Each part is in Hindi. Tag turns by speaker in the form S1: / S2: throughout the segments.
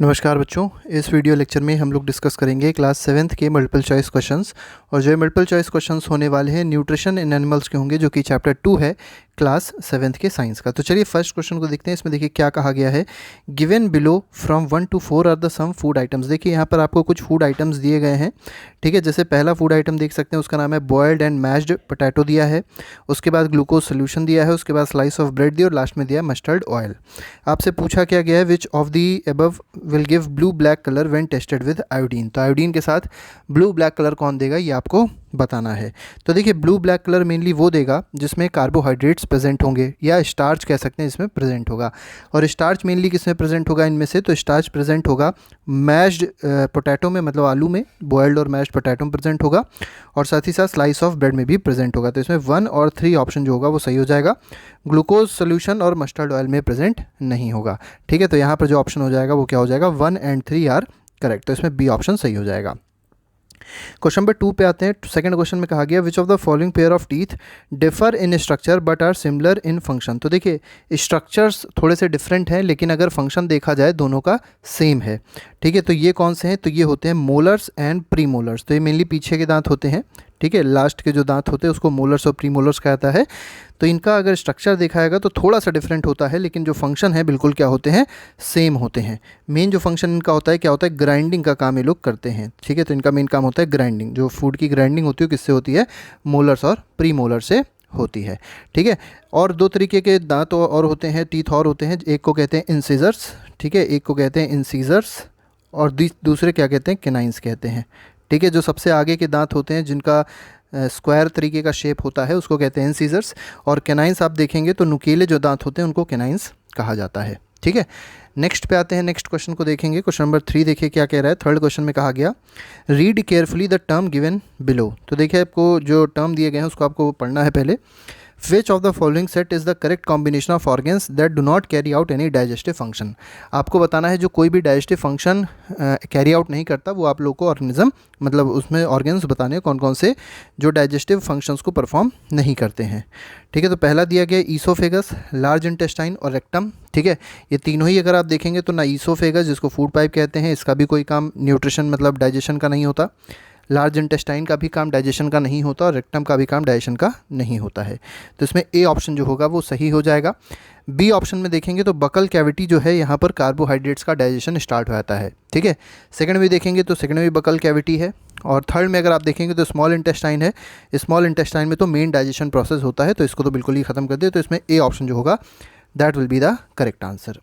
S1: नमस्कार बच्चों, इस वीडियो लेक्चर में हम लोग डिस्कस करेंगे क्लास सेवन्थ के मल्टीपल चॉइस क्वेश्चंस। और जो मल्टीपल चॉइस क्वेश्चंस होने वाले हैं न्यूट्रिशन इन एनिमल्स के होंगे, जो कि चैप्टर 2 है क्लास सेवन्थ के साइंस का। तो चलिए फर्स्ट क्वेश्चन को देखते हैं। इसमें देखिए क्या कहा गया है। Given below from 1 to 4 are the some food items. देखिए यहाँ पर आपको कुछ फूड आइटम्स दिए गए हैं, ठीक है। जैसे पहला फूड आइटम देख सकते हैं, उसका नाम है बॉयल्ड एंड मैश्ड पोटैटो दिया है। उसके बाद ग्लूकोज सोल्यूशन दिया है, उसके बाद स्लाइस ऑफ ब्रेड दिया और लास्ट में दिया मस्टर्ड ऑयल। आपसे पूछा क्या गया है, which of the above will give blue black colour when tested with iodine. तो आयोडीन के साथ ब्लू ब्लैक कलर कौन देगा, ये आपको बताना है। तो देखिए ब्लू ब्लैक कलर मेनली वो देगा जिसमें कार्बोहाइड्रेट्स प्रेजेंट होंगे, या स्टार्च कह सकते हैं इसमें प्रेजेंट होगा। और स्टार्च मेनली किसमें प्रेजेंट होगा इनमें से, तो स्टार्च प्रेजेंट होगा मैश्ड पोटैटो में, मतलब आलू में, बॉयल्ड और मैश्ड पोटैटो में प्रेजेंट होगा। और साथ ही साथ स्लाइस ऑफ ब्रेड में भी प्रेजेंट होगा। तो इसमें 1 और 3 ऑप्शन जो होगा वो सही हो जाएगा। ग्लूकोज सोल्यूशन और मस्टर्ड ऑयल में प्रेजेंट नहीं होगा, ठीक है। तो यहाँ पर जो ऑप्शन हो जाएगा वो क्या हो जाएगा, 1 and 3 आर करेक्ट। तो इसमें बी ऑप्शन सही हो जाएगा। क्वेश्चन नंबर 2 पे आते हैं। सेकंड क्वेश्चन में कहा गया which of the following pair of teeth differ in structure but are similar in function. तो देखिए स्ट्रक्चर्स थोड़े से डिफरेंट हैं, लेकिन अगर फंक्शन देखा जाए दोनों का सेम है, ठीक है। तो ये कौन से हैं, तो ये होते हैं मोलर्स एंड प्री मोलर्स। तो ये मेनली पीछे के दांत होते हैं, ठीक है। लास्ट के जो दांत होते हैं उसको मोलर्स और प्री मोलर्स कहा जाता है। तो इनका अगर स्ट्रक्चर देखा जाएगा तो थोड़ा सा डिफरेंट होता है, लेकिन जो फंक्शन है बिल्कुल क्या होते हैं, सेम होते हैं। मेन जो फंक्शन इनका होता है क्या होता है, ग्राइंडिंग का काम ये लोग करते हैं, ठीक है। तो इनका मेन काम होता है ग्राइंडिंग। जो फूड की ग्राइंडिंग होती है किससे होती है, मोलर्स और प्री मोलर से होती है, ठीक है। और दो तरीके के दांत और होते हैं, टीथ और होते हैं। एक को कहते हैं इंसिजर्स, ठीक है, एक को कहते हैं इंसीजर्स, और दूसरे क्या कहते हैं, केनाइंस कहते हैं, ठीक है। जो सबसे आगे के दांत होते हैं जिनका स्क्वायर तरीके का शेप होता है उसको कहते हैं इंसीजर्स। और केनाइंस आप देखेंगे तो नुकीले जो दांत होते हैं उनको केनाइंस कहा जाता है, ठीक है। नेक्स्ट पे आते हैं, नेक्स्ट क्वेश्चन को देखेंगे। क्वेश्चन नंबर 3 देखिए क्या कह रहा है। थर्ड क्वेश्चन में कहा गया read carefully the term given below. तो देखिए आपको जो टर्म दिए गए हैं उसको आपको पढ़ना है पहले। विच of the following set is the correct combination of organs that do not carry out any digestive function. आपको बताना है जो कोई भी डाइजेस्टिव फंक्शन कैरी आउट नहीं करता वो आप लोग को ऑर्गेनिज्म, मतलब उसमें ऑर्गन्स बताने कौन कौन से जो डाइजेस्टिव फंक्शंस को परफॉर्म नहीं करते हैं, ठीक है। तो पहला दिया गया ईसोफेगस, लार्ज इंटेस्टाइन और रेक्टम, ठीक है। ये तीनों ही अगर आप देखेंगे तो ना ईसोफेगस जिसको फूड पाइप कहते हैं इसका भी कोई काम न्यूट्रिशन मतलब डाइजेशन का नहीं होता, लार्ज इंटेस्टाइन का भी काम डाइजेशन का नहीं होता, और रेक्टम का भी काम डाइजेशन का नहीं होता है। तो इसमें ए ऑप्शन जो होगा वो सही हो जाएगा। बी ऑप्शन में देखेंगे तो बकल कैविटी जो है यहाँ पर कार्बोहाइड्रेट्स का डाइजेशन स्टार्ट हो जाता है, ठीक है। सेकंड में देखेंगे तो सेकंड में भी बकल कैविटी है। और थर्ड में अगर आप देखेंगे तो स्मॉल इंटेस्टाइन है। स्मॉल इंटेस्टाइन में तो मेन डाइजेशन प्रोसेस होता है, तो इसको तो बिल्कुल ही ख़त्म कर दे। तो इसमें ए ऑप्शन जो होगा that will be the correct answer.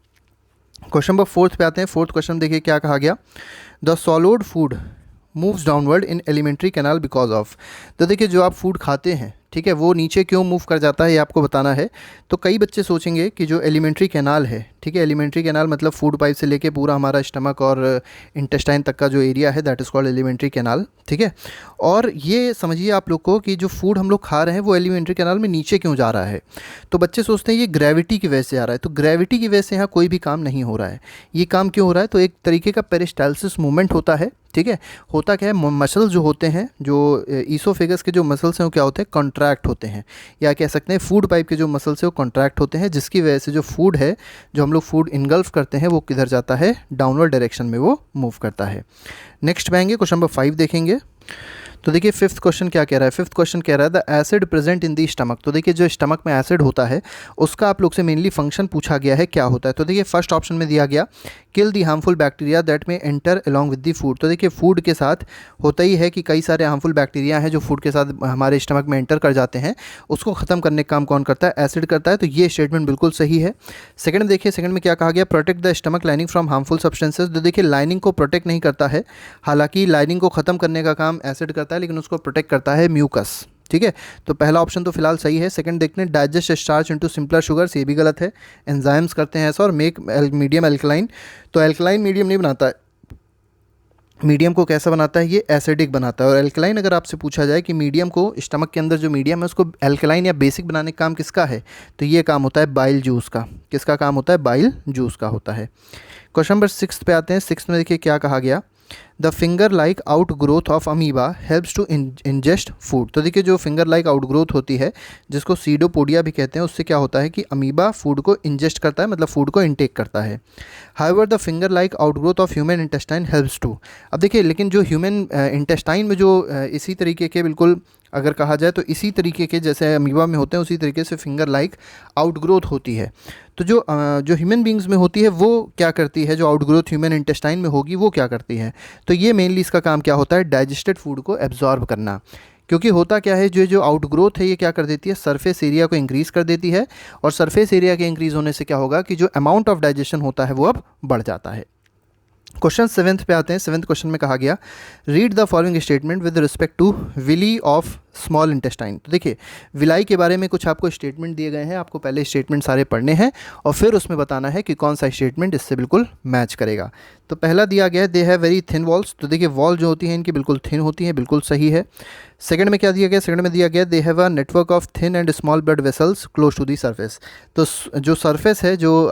S1: Question number 4 पे आते हैं। फोर्थ क्वेश्चन देखिए क्या कहा गया। The solid food moves downward in alimentary canal because of. तो देखिए जो आप फूड खाते हैं, ठीक है, वो नीचे क्यों मूव कर जाता है ये आपको बताना है। तो कई बच्चे सोचेंगे कि जो एलिमेंट्री कैनाल है, ठीक है, एलिमेंट्री कैनाल मतलब फूड पाइप से लेके पूरा हमारा स्टमक और इंटेस्टाइन तक का जो एरिया है that is called alimentary canal, ठीक है। और ये समझिए आप लोग को कि जो फूड हम लोग खा रहे हैं वो एलिमेंट्री कैनाल में नीचे क्यों जा रहा है। तो बच्चे सोचते हैं ये ग्रेविटी की वजह से आ रहा है। तो ग्रेविटी की वजह से यहाँ कोई भी काम नहीं हो रहा है। ये काम क्यों हो रहा है, तो एक तरीके का पेरिस्टाल्सिस मूवमेंट होता है, ठीक है। होता क्या है, मसल्स जो होते हैं, जो ईसोफेगस के जो मसल्स हैं वो क्या होते हैं, कॉन्ट्रैक्ट होते हैं, या कह सकते हैं फूड पाइप के जो मसल्स हैं वो कॉन्ट्रैक्ट होते हैं, जिसकी वजह से जो फूड है, जो हम लोग फूड इनगल्फ करते हैं, वो किधर जाता है, डाउनवर्ड डायरेक्शन में वो मूव करता है। नेक्स्ट पे आएंगे, क्वेश्चन नंबर 5 देखेंगे। तो देखिए फिफ्थ क्वेश्चन क्या कह रहा है। फिफ्थ क्वेश्चन कह रहा है the acid present in the stomach. तो देखिए जो स्टमक में एसिड होता है उसका आप लोग से मेनली फंक्शन पूछा गया है, क्या होता है। तो देखिए फर्स्ट ऑप्शन में दिया गया किल दी हार्मफुल बैक्टीरिया दैट में enter along with the food. तो देखिए फूड के साथ होता ही है कि कई सारे हार्मफुल बैक्टीरिया हैं जो फूड के साथ हमारे स्टमक में एंटर कर जाते हैं, उसको ख़त्म करने का काम कौन करता है, एसिड करता है। तो ये स्टेटमेंट बिल्कुल सही है। सेकंड में देखिए, सेकंड में क्या कहा गया, protect the stomach lining from harmful substances. तो देखिए लाइनिंग को प्रोटेक्ट नहीं करता है, हालांकि लाइनिंग को ख़त्म करने का काम एसिड करता है, लेकिन उसको प्रोटेक्ट करता है म्यूकस, ठीक है। तो पहला ऑप्शन तो फिलहाल सही है। सेकंड देखते हैं digest starch into simpler sugars, ये भी गलत है। एंजाइम्स करते हैं ऐसा, और मेक मीडियम एल्कलाइन। तो एल्कलाइन मीडियम नहीं बनाता है, मीडियम को कैसा बनाता है, ये एसिडिक बनाता है। और एल्कलाइन अगर आपसे पूछा जाए कि मीडियम को, स्टमक के अंदर जो मीडियम है उसको एल्कलाइन या बेसिक बनाने का काम किसका है, तो ये काम होता है बाइल जूस का। किसका काम होता है, बाइल जूस का होता है। क्वेश्चन नंबर 6 पे आते हैं। 6 में देखिए क्या कहा गया, the finger like out growth of amoeba helps to ingest food. तो देखिए जो फिंगर लाइक आउट ग्रोथ होती है जिसको सीडोपोडिया भी कहते हैं, उससे क्या होता है कि अमीबा फूड को इंजेस्ट करता है, मतलब फूड को इनटेक करता है। However the finger like outgrowth of human intestine helps to. अब देखिए लेकिन जो ह्यूमन इंटेस्टाइन में जो इसी तरीके के बिल्कुल अगर कहा जाए तो इसी तरीके के जैसे अमीबा में होते हैं उसी तरीके से फिंगर लाइक आउटग्रोथ होती है। तो जो ह्यूमन बींग्स में होती है वो क्या करती है, जो आउटग्रोथ ह्यूमन इंटेस्टाइन में होगी वो क्या करती है, तो ये मेनली इसका काम क्या होता है, डाइजेस्टेड फूड को एब्जॉर्ब करना। क्योंकि होता क्या है, जो आउटग्रोथ है ये क्या कर देती है, सरफेस एरिया को इंक्रीज़ कर देती है, और सरफेस एरिया के इंक्रीज़ होने से क्या होगा कि जो अमाउंट ऑफ डाइजेशन होता है वो अब बढ़ जाता है। क्वेश्चन 7th पे आते हैं। 7th क्वेश्चन में कहा गया read the following statement with respect to villi of small intestine. तो देखिए विलाई के बारे में कुछ आपको स्टेटमेंट दिए गए हैं, आपको पहले स्टेटमेंट सारे पढ़ने हैं और फिर उसमें बताना है कि कौन सा स्टेटमेंट इससे बिल्कुल मैच करेगा। तो पहला दिया गया है they have very thin walls. तो देखिए वॉल जो होती है इनकी बिल्कुल थिन होती है, बिल्कुल सही है। सेकंड में क्या दिया गया, सेकंड में दिया गया they have a network of thin and small blood vessels close to the surface. तो जो सरफेस है, जो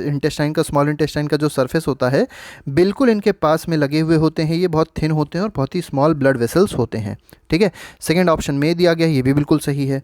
S1: इंटेस्टाइन का, स्मॉल इंटेस्टाइन का जो सरफेस होता है बिल्कुल इनके पास में लगे हुए होते हैं, ये बहुत थिन होते हैं और बहुत ही स्मॉल ब्लड वेसल्स होते हैं। ठीक है, सेकंड ऑप्शन में दिया गया, ये भी बिल्कुल सही है।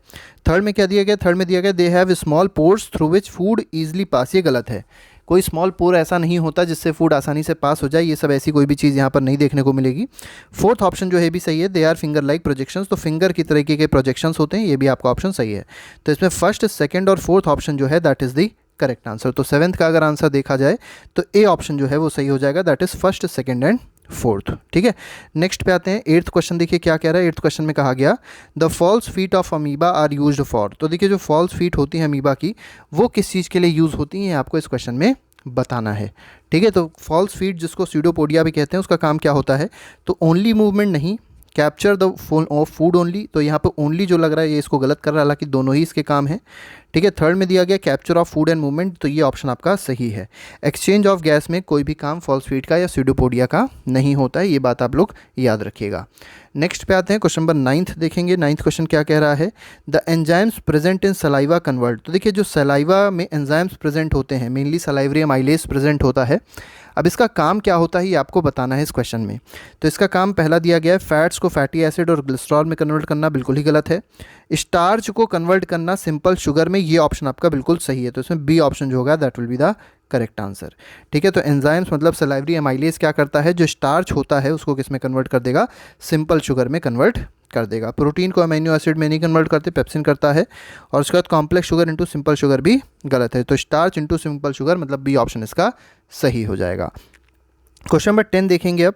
S1: थर्ड में क्या दिया गया, थर्ड में दिया गया they have small pores through which food easily pass. ये गलत है, कोई स्मॉल पोर ऐसा नहीं होता जिससे फूड आसानी से पास हो जाए, ये सब ऐसी कोई भी चीज़ यहाँ पर नहीं देखने को मिलेगी। फोर्थ ऑप्शन जो है भी सही है, they are finger like projections. तो फिंगर की तरीके के प्रोजेक्शंस होते हैं, ये भी आपका ऑप्शन सही है। तो इसमें फर्स्ट, सेकंड और फोर्थ ऑप्शन जो है that is the correct answer. तो 7th का अगर आंसर देखा जाए तो ए ऑप्शन जो है वो सही हो जाएगा, that is first, second and fourth. ठीक है, नेक्स्ट पे आते हैं। 8th क्वेश्चन देखिए क्या कह रहा है। 8th क्वेश्चन में कहा गया the false feet of amoeba are used for. तो देखिए जो फॉल्स फीट होती हैं अमीबा की वो किस चीज़ के लिए यूज़ होती हैं, आपको इस क्वेश्चन में बताना है। ठीक है, तो फॉल्स फीट जिसको सीडोपोडिया भी कहते हैं उसका काम क्या होता है, तो ओनली मूवमेंट नहीं, capture the of food only. तो यहाँ पे ओनली जो लग रहा है ये इसको गलत कर रहा है, हालांकि दोनों ही इसके काम हैं। ठीक है, थर्ड में दिया गया capture of food and movement, तो ये ऑप्शन आपका सही है। एक्सचेंज ऑफ गैस में कोई भी काम फॉल्स फीट का या सीडोपोडिया का नहीं होता है, ये बात आप लोग याद रखिएगा। नेक्स्ट पे आते हैं, क्वेश्चन नंबर 9th देखेंगे। 9th क्वेश्चन क्या कह रहा है, the enzymes present in saliva convert. तो देखिए जो सलाइवा में एंजाइम्स प्रेजेंट होते हैं, मेनली सलाइवरी अमाइलेज प्रेजेंट होता है। अब इसका काम क्या होता है ये आपको बताना है इस क्वेश्चन में। तो इसका काम पहला दिया गया है फैट्स को फैटी एसिड और ग्लिसरॉल में कन्वर्ट करना, बिल्कुल ही गलत है। स्टार्च को कन्वर्ट करना सिंपल शुगर में, ये ऑप्शन आपका बिल्कुल सही है। तो इसमें बी ऑप्शन जो होगा that will be the correct answer. ठीक है, तो एंजाइम्स मतलब सलाइवरी अमाइलेज क्या करता है, जो स्टार्च होता है उसको किस में कन्वर्ट कर देगा, सिंपल शुगर में कन्वर्ट कर देगा। प्रोटीन को अमीनो एसिड में नहीं कन्वर्ट करते, पेप्सिन करता है। और उसके बाद complex sugar into simple sugar भी गलत है, तो स्टार्च इंटू सिंपल शुगर मतलब बी ऑप्शन इसका सही हो जाएगा। क्वेश्चन नंबर 10 देखेंगे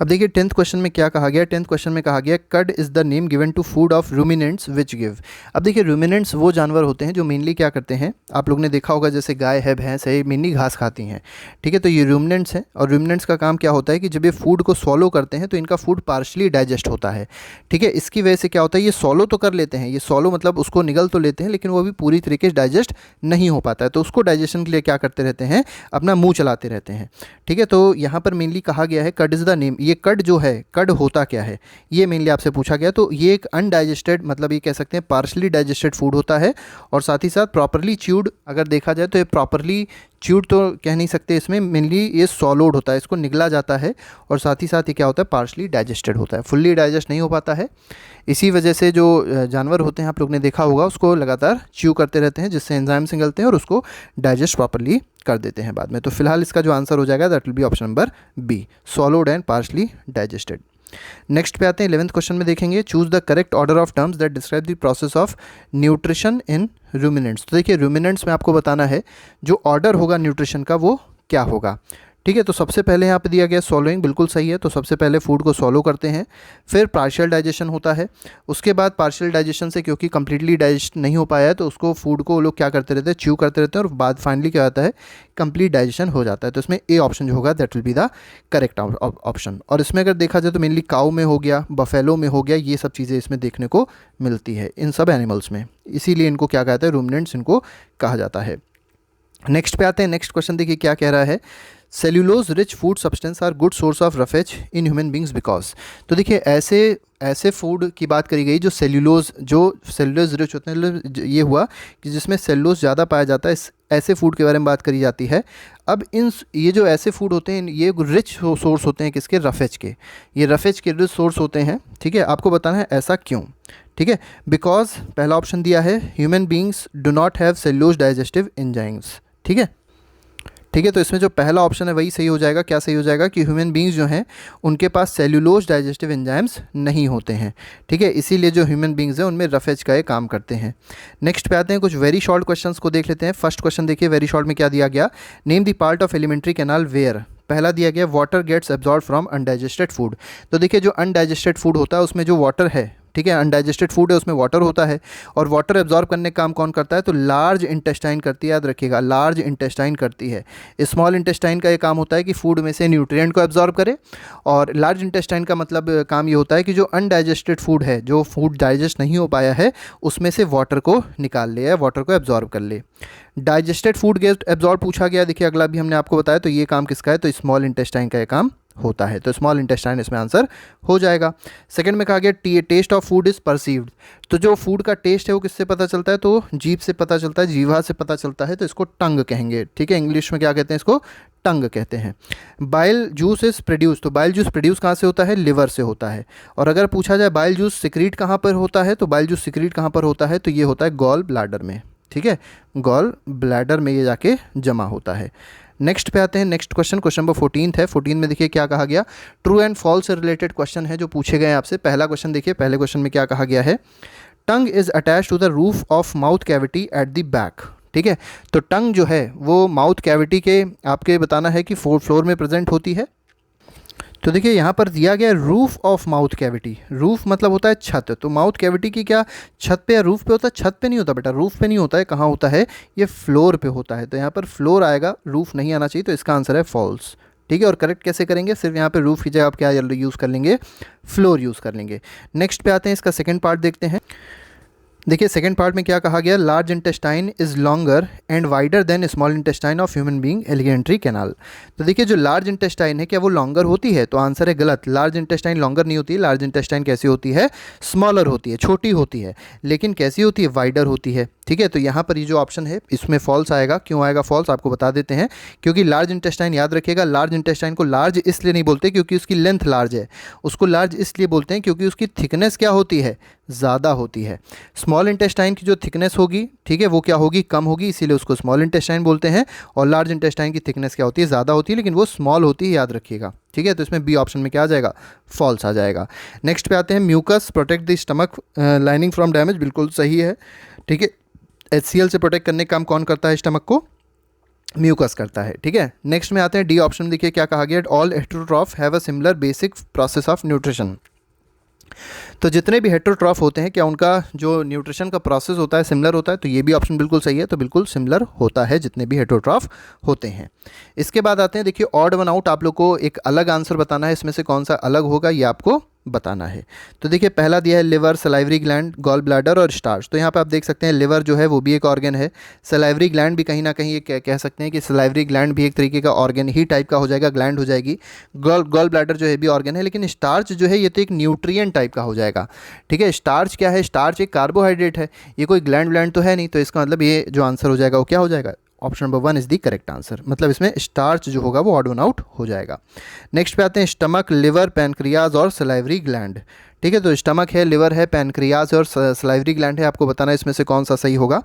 S1: अब देखिए 10th क्वेश्चन में क्या कहा गया। 10th क्वेश्चन में कहा गया cud is the name given to food of ruminants which give. अब देखिए रूमिनेंट्स वो जानवर होते हैं जो मेनली क्या करते हैं, आप लोग ने देखा होगा जैसे गाय है, भैंस है, मेनली घास खाती हैं। ठीक है, तो ये रूमिनेंट्स हैं और रूमिनेंट्स का काम क्या होता है कि जब ये फूड को सॉलो करते हैं तो इनका फूड पार्शली डाइजेस्ट होता है। ठीक है, इसकी वजह से क्या होता है, ये सॉलो तो कर लेते हैं, ये सॉलो मतलब उसको निगल तो लेते हैं, लेकिन वो भी पूरी तरीके से डाइजेस्ट नहीं हो पाता है। तो उसको डाइजेशन के लिए क्या करते रहते हैं, अपना मुँह चलाते रहते हैं। ठीक है, तो यहाँ पर मेनली कहा गया है कड इज़ द नेम। ये कड जो है, कड होता क्या है, ये मेनली आपसे पूछा गया। तो ये एक अनडाइजेस्टेड मतलब ये कह सकते हैं पार्शली डाइजेस्टेड फूड होता है, और साथ ही साथ प्रॉपरली च्यूड अगर देखा जाए तो ये प्रॉपरली च्यूड तो कह नहीं सकते, इसमें मेनली ये सॉलोड होता है, इसको निगला जाता है, और साथ ही साथ ये क्या होता है, पार्शली डाइजेस्टेड होता है, फुल्ली डाइजेस्ट नहीं हो पाता है। इसी वजह से जो जानवर होते हैं आप लोग ने देखा होगा उसको लगातार च्यू करते रहते हैं, जिससे एंजाइम्स निकलते हैं और उसको डाइजेस्ट प्रॉपरली कर देते हैं बाद में। तो फिलहाल इसका जो आंसर हो जाएगा that will be option number B, swallowed and partially digested. Next पे आते हैं 11th क्वेश्चन में देखेंगे choose the correct order of terms that describe the process of nutrition in ruminants. तो देखिए रूमिनेंट्स में आपको बताना है जो ऑर्डर होगा न्यूट्रिशन का वो क्या होगा। ठीक है, तो सबसे पहले यहाँ पे दिया गया सॉलोइंग, बिल्कुल सही है। तो सबसे पहले फूड को सॉलो करते हैं, फिर पार्शियल डाइजेशन होता है, उसके बाद पार्शियल डाइजेशन से क्योंकि कंप्लीटली डाइजेस्ट नहीं हो पाया है तो उसको फूड को लोग क्या करते रहते हैं, च्यू करते रहते हैं, और बाद फाइनली क्या होता है, कंप्लीट डाइजेशन हो जाता है। तो इसमें ए ऑप्शन जो होगा that will be the correct option. और इसमें अगर देखा जाए तो मेनली काऊ में हो गया, बफेलो में हो गया, ये सब चीज़ें इसमें देखने को मिलती है इन सब एनिमल्स में, इसीलिए इनको क्या कहते हैं, रूमिनेंट्स इनको कहा जाता है। नेक्स्ट पे आते हैं। नेक्स्ट क्वेश्चन देखिए क्या कह रहा है, cellulose rich food substance are good source of roughage in human beings because. तो देखिए ऐसे फूड की बात करी गई जो सेल्यूलोज रिच होते हैं, ये हुआ कि जिसमें सेल्यूलोज ज़्यादा पाया जाता है, ऐसे फूड के बारे में बात करी जाती है। अब ये जो ऐसे फूड होते हैं ये रिच सोर्स होते हैं किसके, रफेज के। ये रफेज के रिच सोर्स होते हैं, ठीक है। आपको बताना है ऐसा क्यों, ठीक है। बिकॉज पहला ऑप्शन दिया है human beings do not have cellulose digestive enzymes, ठीक है। ठीक है, तो इसमें जो पहला ऑप्शन है वही सही हो जाएगा। क्या सही हो जाएगा कि ह्यूमन बींग्स जो हैं उनके पास सेल्यूलोज डाइजेस्टिव एंजाइम्स नहीं होते हैं, ठीक है। इसीलिए जो ह्यूमन बींग्स हैं उनमें रफेज का ये काम करते हैं। नेक्स्ट पे आते हैं, कुछ वेरी शॉर्ट क्वेश्चंस को देख लेते हैं। फर्स्ट क्वेश्चन देखिए, वेरी शॉर्ट में क्या दिया गया, name the part of alimentary canal where. पहला दिया गया water gets absorb from undigested food. तो देखिए जो अनडाइजेस्टेड फूड होता है उसमें जो वाटर है, ठीक है, अनडाइजेस्टेड फूड है उसमें वाटर होता है, और वाटर एब्जॉर्ब करने का काम कौन करता है, तो लार्ज इंटेस्टाइन करती है। याद रखिएगा, लार्ज इंटेस्टाइन करती है। स्मॉल इंटेस्टाइन का ये काम होता है कि फूड में से न्यूट्रिएंट को एब्जॉर्ब करे, और लार्ज इंटेस्टाइन का मतलब काम ये होता है कि जो अनडाइजेस्टेड फूड है, जो फूड डाइजेस्ट नहीं हो पाया है, उसमें से वाटर को निकाल ले या वाटर को एब्जॉर्ब कर ले। डाइजेस्टेड फूड गेट एब्जॉर्ब पूछा गया, देखिए अगला भी हमने आपको बताया, तो ये काम किसका है, तो स्मॉल इंटेस्टाइन का ये काम होता है। तो स्मॉल इंटेस्टाइन इसमें आंसर हो जाएगा। सेकंड में कहा गया taste of food is perceived. तो जो फूड का टेस्ट है वो किससे पता चलता है, तो जीभ से पता चलता है, जीवा से पता चलता है, तो इसको टंग कहेंगे, ठीक है। इंग्लिश में क्या कहते हैं, इसको टंग कहते हैं। बाइल जूस इज प्रोड्यूस, तो बाइल जूस प्रोड्यूस कहाँ से होता है, लिवर से होता है। और अगर पूछा जाए बाइल जूस सिक्रीट कहाँ पर होता है, तो बाइल जूस सिक्रीट कहाँ पर होता है, तो ये होता है गॉल ब्लैडर में, ठीक है। गॉल ब्लैडर में ये जाके जमा होता है। नेक्स्ट पे आते हैं, नेक्स्ट क्वेश्चन नंबर 14 है। 14 में देखिए क्या कहा गया, ट्रू एंड फॉल्स से रिलेटेड क्वेश्चन है जो पूछे गए आपसे। पहला क्वेश्चन देखिए, पहले क्वेश्चन में क्या कहा गया है, tongue is attach to the roof of mouth cavity at the back, ठीक है। तो टंग जो है वो माउथ कैविटी के आपके बताना है कि फ्लोर में प्रेजेंट होती है। तो देखिए यहाँ पर दिया गया roof of mouth cavity, roof मतलब होता है छत, तो माउथ कैविटी की क्या छत पे या रूफ पे होता है, छत पे नहीं होता बेटा, रूफ पे नहीं होता है, कहाँ होता है, ये फ्लोर पे होता है। तो यहाँ पर फ्लोर आएगा, रूफ नहीं आना चाहिए, तो इसका आंसर है फॉल्स, ठीक है। और करेक्ट कैसे करेंगे, सिर्फ यहाँ पे रूफ की जगह आप क्या यूज़ कर लेंगे, फ्लोर यूज़ कर लेंगे। नेक्स्ट पे आते हैं, इसका सेकेंड पार्ट देखते हैं। देखिए सेकंड पार्ट में क्या कहा गया, large intestine is longer and wider than small intestine of human being alimentary canal. तो देखिए जो लार्ज इंटेस्टाइन है क्या वो लॉन्गर होती है, तो आंसर है गलत। लार्ज इंटेस्टाइन लॉन्गर नहीं होती है, लार्ज इंटेस्टाइन कैसी होती है, स्मॉलर होती है, छोटी होती है, लेकिन कैसी होती है, वाइडर होती है, ठीक है। तो यहाँ पर ये जो ऑप्शन है इसमें फॉल्स आएगा। क्यों आएगा फॉल्स, आपको बता देते हैं। क्योंकि लार्ज इंटेस्टाइन, याद रखिएगा, लार्ज इंटेस्टाइन को लार्ज इसलिए नहीं बोलते क्योंकि उसकी लेंथ लार्ज है, उसको लार्ज इसलिए बोलते हैं क्योंकि उसकी थिकनेस क्या होती है, ज़्यादा होती है। स्मॉल इंटेस्टाइन की जो थिकनेस होगी, ठीक है, वो क्या होगी, कम होगी, इसीलिए उसको स्मॉल इंटेस्टाइन बोलते हैं। और लार्ज इंटेस्टाइन की थिकनेस क्या होती है, ज़्यादा होती है, लेकिन वो स्मॉल होती है, याद रखिएगा, ठीक है। तो इसमें बी ऑप्शन में क्या आ जाएगा, फॉल्स आ जाएगा। नेक्स्ट पे आते हैं, mucus protect the stomach lining from damage, बिल्कुल सही है, ठीक है। HCl से प्रोटेक्ट करने का काम कौन करता है, स्टमक को, म्यूकस करता है, ठीक है। नेक्स्ट में आते हैं, डी ऑप्शन में देखिए क्या कहा गया, all heterotroph have a similar basic process of nutrition. तो जितने भी हेटेरोट्रॉफ होते हैं क्या उनका जो न्यूट्रिशन का प्रोसेस होता है सिमिलर होता है, तो ये भी ऑप्शन बिल्कुल सही है। तो बिल्कुल सिमिलर होता है जितने भी हेटेरोट्रॉफ होते हैं। इसके बाद आते हैं, देखिए ऑड वन आउट, आप लोग को एक अलग आंसर बताना है, इसमें से कौन सा अलग होगा ये आपको बताना है। तो देखिए पहला दिया है liver, salivary gland, gall bladder और स्टार्च। तो यहाँ पे आप देख सकते हैं लिवर जो है वो भी एक ऑर्गन है, सलाइवरी ग्लैंड भी कहीं ना कहीं ये कह सकते हैं कि सलाइवरी ग्लैंड भी एक तरीके का ऑर्गन ही टाइप का हो जाएगा, ग्लैंड हो जाएगी। गॉल ब्लैडर जो है भी ऑर्गन है, लेकिन स्टार्च जो है ये तो एक न्यूट्रिएंट टाइप का हो जाएगा, ठीक है। स्टार्च क्या है, स्टार्च एक कार्बोहाइड्रेट है, ये कोई ग्लैंड तो है नहीं, तो इसका मतलब ये जो आंसर हो जाएगा वो क्या हो जाएगा, option number 1 is the correct answer. मतलब इसमें स्टार्च जो होगा वो ऑड वन आउट हो जाएगा। नेक्स्ट पे आते हैं, स्टमक, लिवर, पैनक्रियाज और सलाइवरी ग्लैंड, ठीक है। तो स्टमक है, लिवर है, पैनक्रियाज और सलाइवरी ग्लैंड है, आपको बताना है इसमें से कौन सा सही होगा।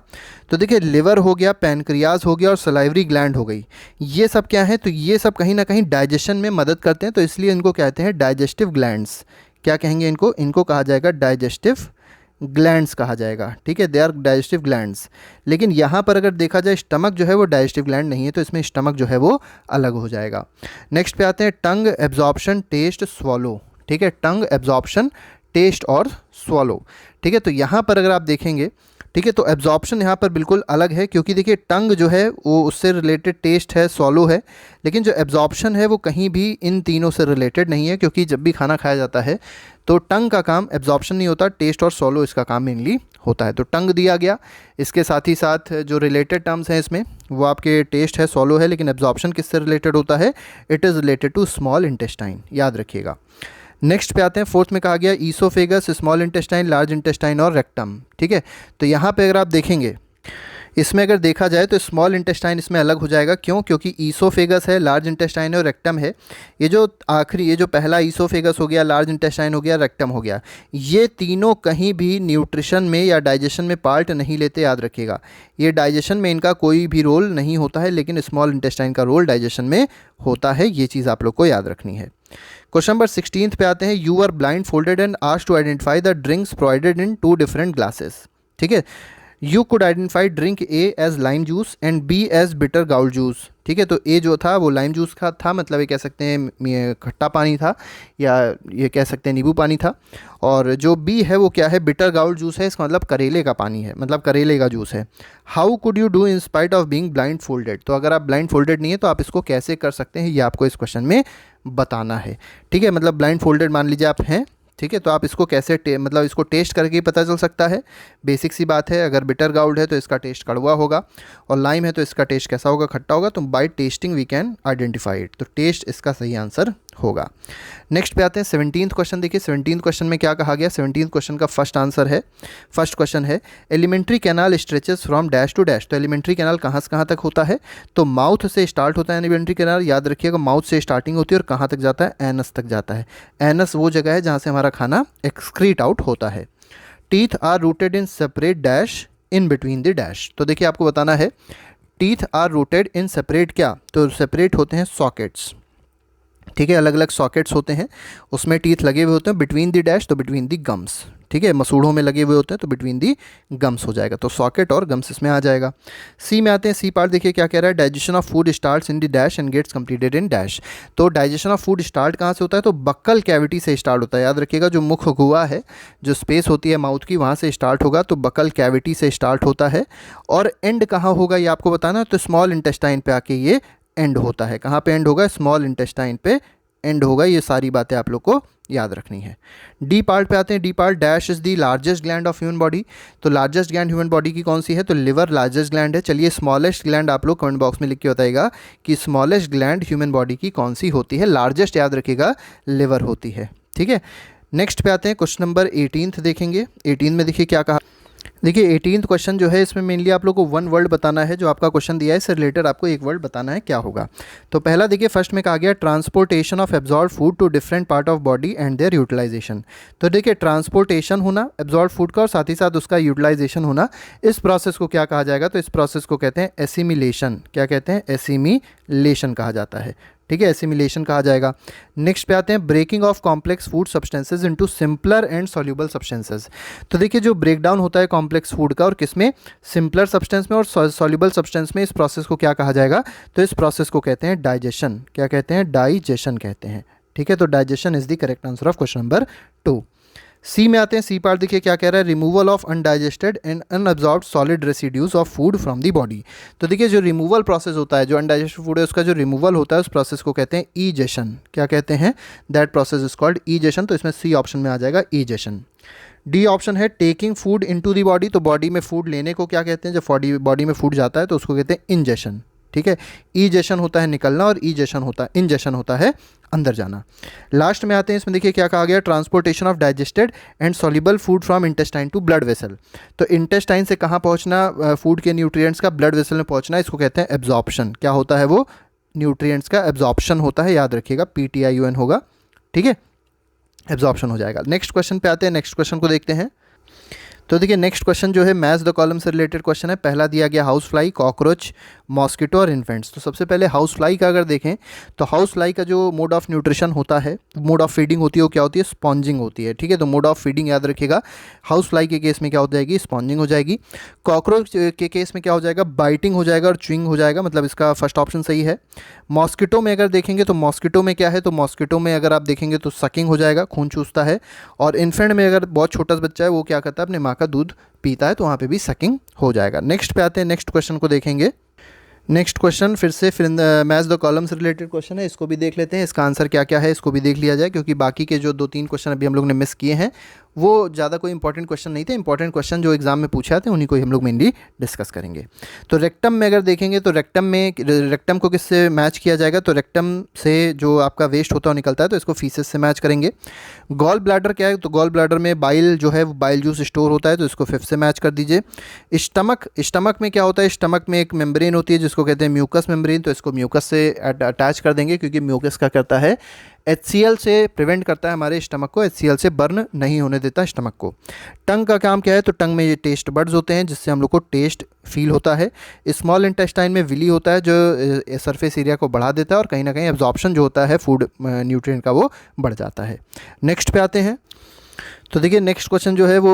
S1: तो देखिए लिवर हो गया, पैनक्रियाज हो गया और सलाइवरी ग्लैंड हो गई, ये सब क्या है, तो ये सब कहीं ना कहीं डाइजेशन में मदद करते हैं, तो इसलिए इनको कहते हैं डाइजेस्टिव ग्लैंड्स। क्या कहेंगे इनको, इनको कहा जाएगा डाइजेस्टिव ग्लैंड्स कहा जाएगा, ठीक है, दे आर डाइजेस्टिव ग्लैंड्स। लेकिन यहाँ पर अगर देखा जाए स्टमक जो है वो डाइजेस्टिव ग्लैंड नहीं है, तो इसमें स्टमक जो है वो अलग हो जाएगा। नेक्स्ट पे आते हैं, टंग, एब्जॉर्प्शन, टेस्ट, स्वॉलो, ठीक है, टंग, एब्जॉर्प्शन, टेस्ट और स्वॉलो, ठीक है। तो यहाँ पर अगर आप देखेंगे ठीक है। तो एब्जॉर्प्शन यहाँ पर बिल्कुल अलग है, क्योंकि देखिए टंग जो है वो उससे रिलेटेड टेस्ट है, सॉलो है, लेकिन जो एब्जॉर्प्शन है वो कहीं भी इन तीनों से रिलेटेड नहीं है, क्योंकि जब भी खाना खाया जाता है तो टंग का काम एब्जॉर्प्शन नहीं होता, टेस्ट और सॉलो इसका काम मेनली होता है। तो टंग दिया गया, इसके साथ ही साथ जो रिलेटेड टर्म्स हैं इसमें वो आपके टेस्ट है, सॉलो है, लेकिन एब्जॉर्प्शन किससे रिलेटेड होता है? It is related to small intestine, याद रखिएगा। नेक्स्ट पे आते हैं, फोर्थ में कहा गया oesophagus, small intestine, large intestine और रेक्टम। ठीक है, तो यहाँ पे अगर आप देखेंगे, इसमें अगर देखा जाए तो स्मॉल इंटेस्टाइन इसमें अलग हो जाएगा। क्यों? क्योंकि ईसोफेगस है, लार्ज इंटेस्टाइन है और रेक्टम है। ये जो आखिरी, ये जो पहला ईसोफेगस हो गया, लार्ज इंटेस्टाइन हो गया, रेक्टम हो गया, ये तीनों कहीं भी न्यूट्रिशन में या डाइजेशन में पार्ट नहीं लेते, याद रखिएगा। ये डाइजेशन में इनका कोई भी रोल नहीं होता है, लेकिन स्मॉल इंटेस्टाइन का रोल डाइजेशन में होता है। ये चीज़ आप लोग को याद रखनी है। क्वेश्चन नंबर 16 पे आते हैं, you are blind folded and asked to identify the drinks provided in 2 different glasses. ठीक है, you could identify drink A as lime juice and B as bitter gourd juice. ठीक है, तो ए जो था वो लाइम जूस का था, मतलब ये कह सकते हैं खट्टा पानी था, या ये कह सकते हैं नींबू पानी था, और जो बी है वो क्या है? बिटर गाउल जूस है, इसका मतलब करेले का पानी है, मतलब करेले का जूस है। How could you do in spite of being blind folded? तो अगर आप ब्लाइंड फोल्डेड नहीं है तो आप इसको कैसे कर सकते हैं, ये आपको इस क्वेश्चन में बताना है। ठीक है, मतलब ब्लाइंड फोल्डेड मान लीजिए आप हैं, ठीक है, तो आप इसको कैसे मतलब इसको टेस्ट करके ही पता चल सकता है। बेसिक सी बात है, अगर बिटर गाउल्ड है तो इसका टेस्ट कड़वा होगा, और लाइम है तो इसका टेस्ट कैसा होगा? खट्टा होगा। तो by tasting we can identify it, तो टेस्ट इसका सही आंसर होगा। नेक्स्ट पे आते हैं 17th क्वेश्चन। देखिए 17th क्वेश्चन में क्या कहा गया? 17th क्वेश्चन का फर्स्ट क्वेश्चन है alimentary canal stretches from dash to dash. तो एलिमेंट्री कैनाल कहाँ से कहाँ तक होता है? तो माउथ से स्टार्ट होता है एलिमेंट्री कैनाल, याद रखिएगा, माउथ से स्टार्टिंग होती है और कहाँ तक जाता है? एनस तक जाता है। एनस वो जगह है जहाँ से हमारा खाना एक्सक्रीट आउट होता है। Teeth are rooted in separate dash in between the dash. तो देखिए आपको बताना है, teeth are rooted in separate, क्या? तो सेपरेट होते हैं सॉकेट्स। ठीक है, अलग अलग सॉकेट्स होते हैं, उसमें टीथ लगे हुए होते हैं। बिटवीन दी डैश, तो बिटवीन दी गम्स। ठीक है, मसूड़ों में लगे हुए होते हैं तो बिटवीन दी गम्स हो जाएगा, तो सॉकेट और गम्स इसमें आ जाएगा। सी में आते हैं, सी पार्ट देखिए क्या कह रहा है? Digestion of food starts in the dash and gets completed in dash. तो डाइजेशन ऑफ फूड स्टार्ट कहाँ से होता है? तो बक्कल कैविटी से स्टार्ट होता है, याद रखिएगा, जो मुख गुहा है, जो स्पेस होती है माउथ की, वहाँ से स्टार्ट होगा, तो बक्कल कैविटी से स्टार्ट होता है। और एंड कहाँ होगा ये आपको बताना है, तो स्मॉल इंटेस्टाइन पे आके ये एंड होता है। कहाँ पे एंड होगा? स्मॉल इंटेस्टाइन पे एंड होगा। ये सारी बातें आप लोग को याद रखनी है। डी पार्ट पे आते हैं। D part, dash is the largest gland of human body. तो लार्जेस्ट ग्लैंड ह्यूमन बॉडी की कौन सी है? तो लिवर लार्जेस्ट ग्लैंड है। चलिए स्मॉलेस्ट ग्लैंड आप लोग कमेंट बॉक्स में लिख के बताइएगा कि स्मॉलेस्ट ग्लैंड ह्यूमन बॉडी की कौन सी होती है। लार्जेस्ट याद रखिएगा लिवर होती है। ठीक है, नेक्स्ट पे आते हैं, क्वेश्चन नंबर 18 देखेंगे। 18 में देखिए क्या कहा। देखिए 18th क्वेश्चन जो है इसमें मेनली आप लोग को वन वर्ड बताना है, जो आपका क्वेश्चन दिया है इससे रिलेटेड आपको एक वर्ड बताना है, क्या होगा? तो पहला देखिए फर्स्ट में कहा गया transportation of absorb food to different part of body and their utilization. तो देखिए ट्रांसपोर्टेशन होना एब्जॉर्ब फूड का और साथ ही साथ उसका यूटिलाइजेशन होना, इस प्रोसेस को क्या कहा जाएगा? तो इस प्रोसेस को कहते हैं एसिमिलेशन। क्या कहते हैं? एसिमिलेशन कहा जाता है। ठीक है, एसिमिलेशन कहा जाएगा। नेक्स्ट पे आते हैं, breaking of complex food substances into simpler and soluble substances. तो देखिए जो ब्रेकडाउन होता है कॉम्प्लेक्स फूड का, और किसमें? सिंपलर सब्सटेंस में और सॉल्युबल सब्सटेंस में, इस प्रोसेस को क्या कहा जाएगा? तो इस प्रोसेस को कहते हैं डाइजेशन। क्या कहते हैं? डाइजेशन कहते हैं। ठीक है, तो digestion is the correct answer of question number 2। सी में आते हैं। सी पार्ट देखिए क्या कह रहा है? Removal of undigested and unabsorbed solid residues of food from the body. तो देखिए जो रिमूवल प्रोसेस होता है, जो अनडाइजेस्टेड फूड है उसका जो रिमूवल होता है, उस प्रोसेस को कहते हैं ईजेशन। क्या कहते हैं? That process is called ईजेशन। तो इसमें सी ऑप्शन में आ जाएगा ईजेशन। डी ऑप्शन है taking food into the body. तो बॉडी में फूड लेने को क्या कहते हैं? जब बॉडी में फूड जाता है तो उसको कहते हैं इंजेशन। ठीक है, ईजेशन होता है निकलना और इंजेशन होता है अंदर जाना। लास्ट में आते हैं, इसमें देखिए क्या कहा गया? Transportation of digested and soluble food from intestine to blood vessel. तो इंटेस्टाइन से कहाँ पहुँचना फूड के न्यूट्रिएंट्स का? ब्लड वेसल में पहुँचना, इसको कहते हैं एब्जॉर्प्शन। क्या होता है? वो न्यूट्रिएंट्स का एब्जॉर्प्शन होता है, याद रखिएगा, PTIUN होगा। ठीक है, एब्जॉर्प्शन हो जाएगा। नेक्स्ट क्वेश्चन पे आते हैं, नेक्स्ट क्वेश्चन को देखते हैं। तो देखिए नेक्स्ट क्वेश्चन जो है मैच द कॉलम से रिलेटेड क्वेश्चन है। पहला दिया गया हाउस फ्लाई, कॉकरोच, मॉस्किटो और इन्फेंट्स। तो सबसे पहले हाउस फ्लाई का अगर देखें तो हाउस फ्लाई का जो मोड ऑफ न्यूट्रिशन होता है, मोड ऑफ फीडिंग होती है, वो क्या होती है? स्पॉन्जिंग होती है। ठीक है, तो मोड ऑफ फीडिंग याद रखिएगा, हाउस फ्लाई के केस में क्या हो जाएगी? स्पॉन्जिंग हो जाएगी। कॉकरोच के केस में क्या हो जाएगा? बाइटिंग हो जाएगा और च्युइंग हो जाएगा, मतलब इसका फर्स्ट ऑप्शन सही है। मॉस्किटो में अगर देखेंगे तो मॉस्किटो में क्या है? तो मॉस्किटो में अगर आप देखेंगे तो सकिंग हो जाएगा, खून चूसता है। और इन्फेंट में अगर बहुत छोटा बच्चा है वो क्या करता है? अपने माँ का दूध पीता है, तो वहाँ पे भी सकिंग हो जाएगा। नेक्स्ट पे आते हैं, नेक्स्ट क्वेश्चन को देखेंगे। नेक्स्ट क्वेश्चन फिर से मैच द कॉलम से रिलेटेड क्वेश्चन है, इसको भी देख लेते हैं। इसका आंसर क्या क्या है इसको भी देख लिया जाए, क्योंकि बाकी के जो 2-3 क्वेश्चन अभी हम लोग ने मिस किए हैं वो ज़्यादा कोई इंपॉर्टेंट क्वेश्चन नहीं थे। इंपॉर्टेंट क्वेश्चन जो एग्जाम में पूछे आते हैं उन्हीं को ही हम लोग मेनली डिस्कस करेंगे। तो रेक्टम में अगर देखेंगे तो रेक्टम को किससे मैच किया जाएगा? तो रेक्टम से जो आपका वेस्ट होता है निकलता है, तो इसको फीसेस से मैच करेंगे। गॉल ब्लैडर क्या है? तो गॉल ब्लैडर में बाइल जो है वो बाइल जूस स्टोर होता है, तो इसको फिफ्थ से मैच कर दीजिए। स्टमक में क्या होता है? स्टमक में एक मेम्ब्रेन होती है जिसको कहते हैं म्यूकस मेम्ब्रेन, तो इसको म्यूकस से अटैच कर देंगे, क्योंकि म्यूकस क्या करता है? HCl से प्रिवेंट करता है हमारे स्टमक को, HCl से बर्न नहीं होने देता स्टमक को। टंग का काम क्या है? तो टंग में ये टेस्ट बड्स होते हैं जिससे हम लोग को टेस्ट फील होता है। स्मॉल इंटेस्टाइन में विली होता है जो सरफेस एरिया को बढ़ा देता है और कहीं ना कहीं एब्जॉर्प्शन जो होता है फूड न्यूट्रिएंट का वो बढ़ जाता है। नेक्स्ट पे आते हैं। तो देखिए नेक्स्ट क्वेश्चन जो है वो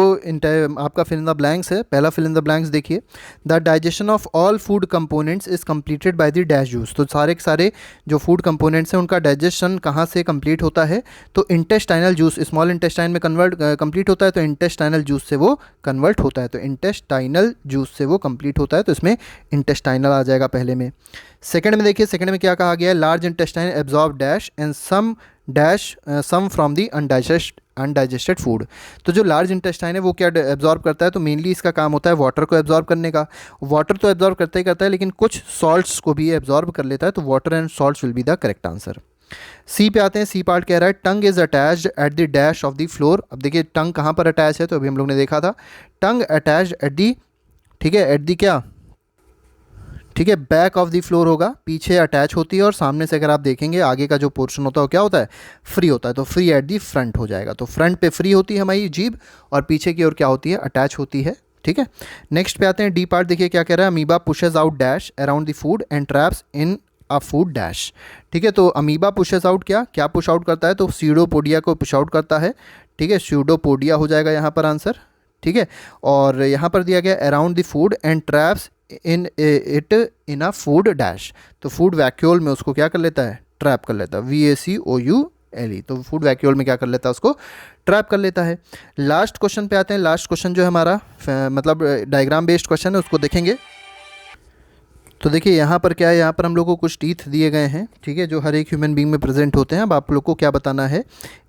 S1: आपका फिल इन द ब्लैंक्स है। पहला फिल इन द ब्लैंक्स देखिए, the digestion of all food components is completed by the dash juice. तो सारे के सारे जो फूड कंपोनेंट्स हैं उनका डाइजेशन कहाँ से कंप्लीट होता है? तो इंटेस्टाइनल जूस, स्मॉल इंटेस्टाइन में कंप्लीट होता है, तो इंटेस्टाइनल जूस से वो कन्वर्ट होता है। तो इंटेस्टाइनल जूस से वो कंप्लीट होता है, तो इसमें इंटेस्टाइनल आ जाएगा पहले में। सेकंड में देखिए, सेकंड में क्या कहा गया है? Large intestine absorb dash and some from the undigested food. तो जो लार्ज इंटेस्टाइन है वो क्या एब्जॉर्ब करता है? तो मेनली इसका काम होता है वाटर को एब्जॉर्ब करने का। वाटर तो एब्जॉर्ब करता ही करता है, लेकिन कुछ सॉल्ट्स को भी एब्जॉर्ब कर लेता है, तो water and salts will be the correct answer. C पे आते हैं। सी पार्ट कह रहा है tongue is attached at the dash of the floor. अब देखिए टंग कहाँ पर अटैच है? तो अभी हम लोग ने देखा था टंग अटैच्ड एट दी, ठीक है, एट दी क्या, ठीक है, बैक ऑफ द फ्लोर होगा, पीछे अटैच होती है और सामने से अगर आप देखेंगे आगे का जो पोर्शन होता है वो क्या होता है? फ्री होता है, तो फ्री एट दी फ्रंट हो जाएगा। तो फ्रंट पे फ्री होती है हमारी जीभ और पीछे की ओर क्या होती है? अटैच होती है। ठीक है, नेक्स्ट पे आते हैं। डी पार्ट देखिए क्या कह रहा है? Amoeba pushes out dash around the food and traps in a food dash. ठीक है, तो अमीबा पुशेज आउट क्या पुश आउट करता है? तो स्यूडोपोडिया को पुश आउट करता है। ठीक है, स्यूडोपोडिया हो जाएगा यहाँ पर आंसर। ठीक है, और यहाँ पर दिया गया around the food and traps in it in a food dash. तो फूड वैक्यूल में उसको क्या कर लेता है? ट्रैप कर लेता है, VACOULE। तो फूड वैक्यूल में क्या कर लेता है? उसको ट्रैप कर लेता है। लास्ट क्वेश्चन पे आते हैं। लास्ट क्वेश्चन जो है हमारा मतलब डायग्राम बेस्ड क्वेश्चन है, उसको देखेंगे। तो देखिए यहाँ पर क्या है? यहाँ पर हम लोग को कुछ टीथ दिए गए हैं, ठीक है, जो हर एक ह्यूमन बींग में प्रेजेंट होते हैं। अब आप लोग को क्या बताना है?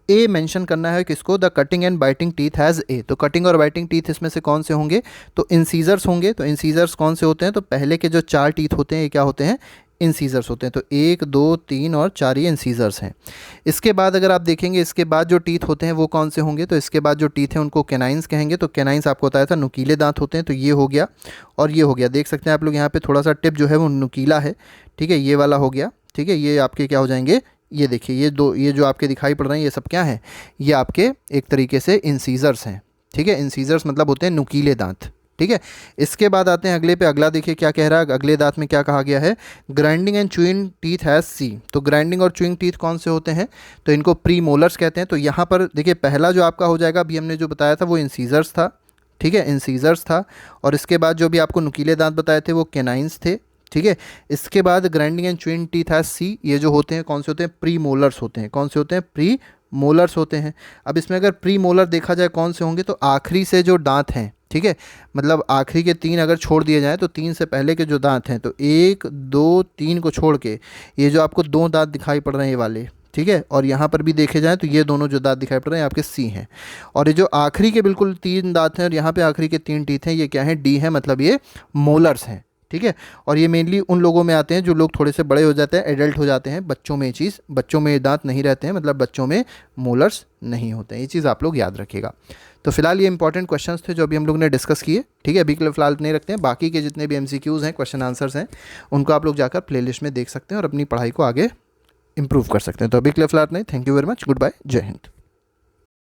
S1: ए मेंशन करना है किसको? The cutting and biting teeth has a. तो कटिंग और बाइटिंग टीथ इसमें से कौन से होंगे? तो इंसीजर्स होंगे। तो इंसीजर्स कौन से होते हैं? तो पहले के जो 4 टीथ होते हैं ये क्या होते हैं? इंसीजर्स होते हैं। तो 1 2 3 और 4 ये इंसीजर्स हैं। इसके बाद अगर आप देखेंगे इसके बाद जो टीथ होते हैं वो कौन से होंगे? तो इसके बाद जो टीथ हैं उनको कैनाइंस कहेंगे। तो कैनाइंस आपको बताया था नुकीले दांत होते हैं, तो ये हो गया और ये हो गया। देख सकते हैं आप लोग यहाँ पे थोड़ा सा टिप जो है वो नुकीला है। ठीक है, ये वाला हो गया। ठीक है, ये आपके क्या हो जाएंगे? ये देखिए ये जो आपके दिखाई पड़ रहे हैं ये सब क्या हैं? ये आपके एक तरीके से इंसीजर्स हैं। ठीक है, इंसीजर्स मतलब होते हैं नुकीले दांत। ठीक है, इसके बाद आते हैं अगले पे। अगला देखिए क्या कह रहा है? अगले दांत में क्या कहा गया है? Grinding and chewing teeth has C. तो ग्राइंडिंग और च्यूइंग टीथ कौन से होते हैं? तो इनको प्री मोलर्स कहते हैं। तो यहाँ पर देखिए पहला जो आपका हो जाएगा, अभी हमने जो बताया था वो इंसीजर्स था। ठीक है, इंसीजर्स था। और इसके बाद जो भी आपको नुकीले दांत बताए थे वो कैनाइंस थे। ठीक है, इसके बाद grinding and chewing teeth has C, ये जो होते हैं कौन से होते हैं? प्री मोलर्स होते हैं। कौन से होते हैं? प्री मोलर्स होते हैं। अब इसमें अगर प्री मोलर देखा जाए कौन से होंगे? तो आखिरी से जो दांत हैं, ठीक है, मतलब आखिरी के 3 अगर छोड़ दिए जाएँ तो 3 से पहले के जो दांत हैं, तो 1 2 3 को छोड़ के ये जो आपको 2 दांत दिखाई पड़ रहे हैं ये वाले, ठीक है, और यहाँ पर भी देखे जाएँ तो ये दोनों जो दांत दिखाई पड़ रहे हैं आपके सी हैं। और ये जो आखिरी के बिल्कुल 3 दांत हैं और यहाँ पे आखिरी के 3 टीथ हैं, ये क्या हैं? डी हैं, मतलब ये मोलर्स हैं। ठीक है, और ये मेनली उन लोगों में आते हैं जो लोग थोड़े से बड़े हो जाते हैं, एडल्ट हो जाते हैं। बच्चों में ये चीज़, बच्चों में दांत नहीं रहते हैं, मतलब बच्चों में मोलर्स नहीं होते हैं। ये चीज़ आप लोग याद रखिएगा। तो फिलहाल ये इंपॉर्टेंट क्वेश्चंस थे जो अभी हम लोग ने डिस्कस किए। ठीक है, अभी के लिए फिलहाल नहीं रखते हैं। बाकी के जितने भी MCQs हैं, क्वेश्चन आंसर्स हैं, उनको आप लोग जाकर प्लेलिस्ट में देख सकते हैं और अपनी पढ़ाई को आगे इंप्रूव कर सकते हैं। तो अभी के लिए फिलहाल नहीं। Thank you very much, good bye, जय हिंद।